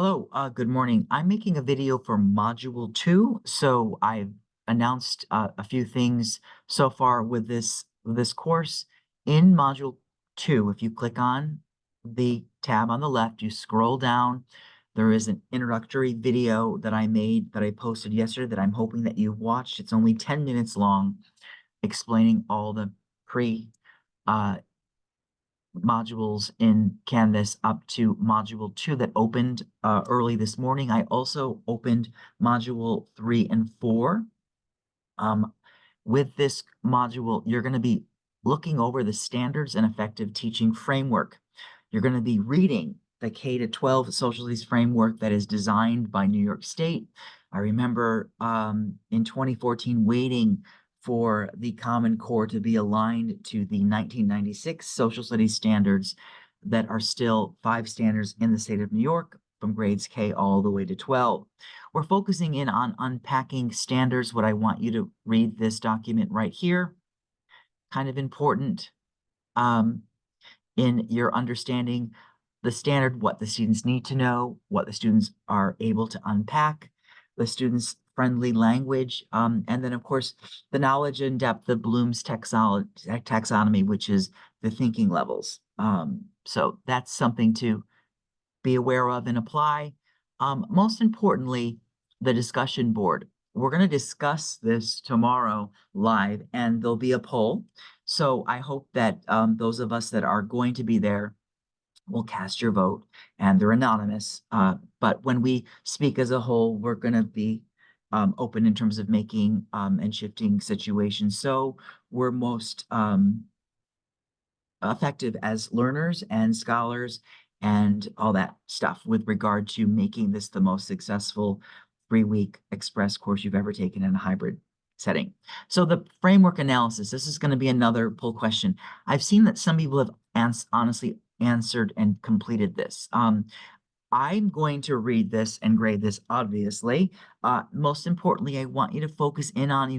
Hello, good morning. I'm making a video for Module 2, so I've announced a few things so far with this course. In Module 2, if you click on the tab on the left, you scroll down, there is an introductory video that I made that I posted yesterday that I'm hoping that you've watched. It's only 10 minutes long, explaining all the pre uh, modules in Canvas up to Module 2 that opened early this morning. I also opened Module 3 and 4. With this module, you're going to be looking over the Standards and Effective Teaching Framework. You're going to be reading the K-12 social studies framework that is designed by New York State. I remember in 2014 waiting for the Common Core to be aligned to the 1996 social studies standards that are still 5 standards in the state of New York from grades K all the way to 12. We're focusing in on unpacking standards. What I want you to read this document right here, kind of important in your understanding the standard, what the students need to know, what the students are able to unpack, the students' friendly language, and then of course, the knowledge and depth of Bloom's taxonomy, which is the thinking levels. So that's something to be aware of and apply. Most importantly, the discussion board. We're going to discuss this tomorrow live, and there'll be a poll. So I hope that those of us that are going to be there will cast your vote, and they're anonymous. But when we speak as a whole, we're going to be open in terms of making and shifting situations. So we're most effective as learners and scholars and all that stuff with regard to making this the most successful 3-week express course you've ever taken in a hybrid setting. So the framework analysis, this is going to be another poll question. I've seen that some people have honestly answered and completed this. I'm going to read this and grade this, obviously. Most importantly, I want you to focus in on,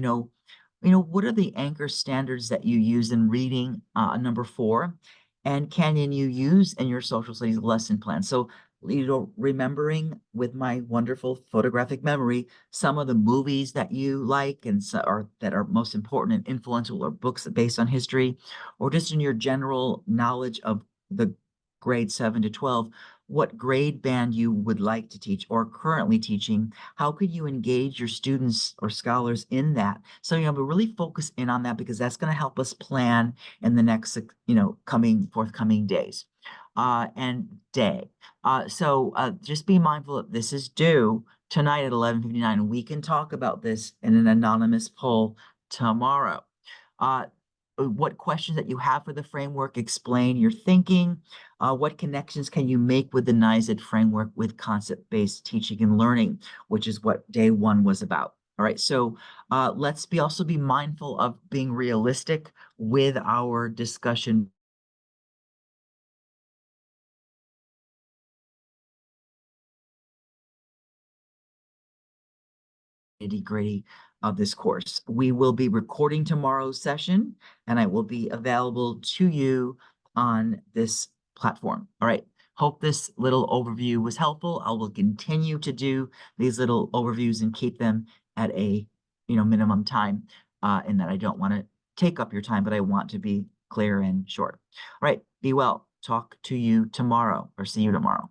what are the anchor standards that you use in reading number 4? And can you use in your social studies lesson plan? So, remembering with my wonderful photographic memory, some of the movies that you like and that are most important and influential, or books based on history, or just in your general knowledge of the grade 7 to 12, what grade band you would like to teach or currently teaching. How could you engage your students or scholars in that? So, we really focus in on that because that's going to help us plan in the next, forthcoming days and day. So just be mindful that this is due tonight at 11:59. We can talk about this in an anonymous poll tomorrow. What questions that you have for the framework, explain your thinking. What connections can you make with the NYSED framework with concept-based teaching and learning, which is what day 1 was about. All right, so let's also be mindful of being realistic with our discussion. Nitty-gritty of this course. We will be recording tomorrow's session, and I will be available to you on this platform. All right. Hope this little overview was helpful. I will continue to do these little overviews and keep them at a minimum time, in that I don't want to take up your time, but I want to be clear and short. All right. Be well. Talk to you tomorrow, or see you tomorrow.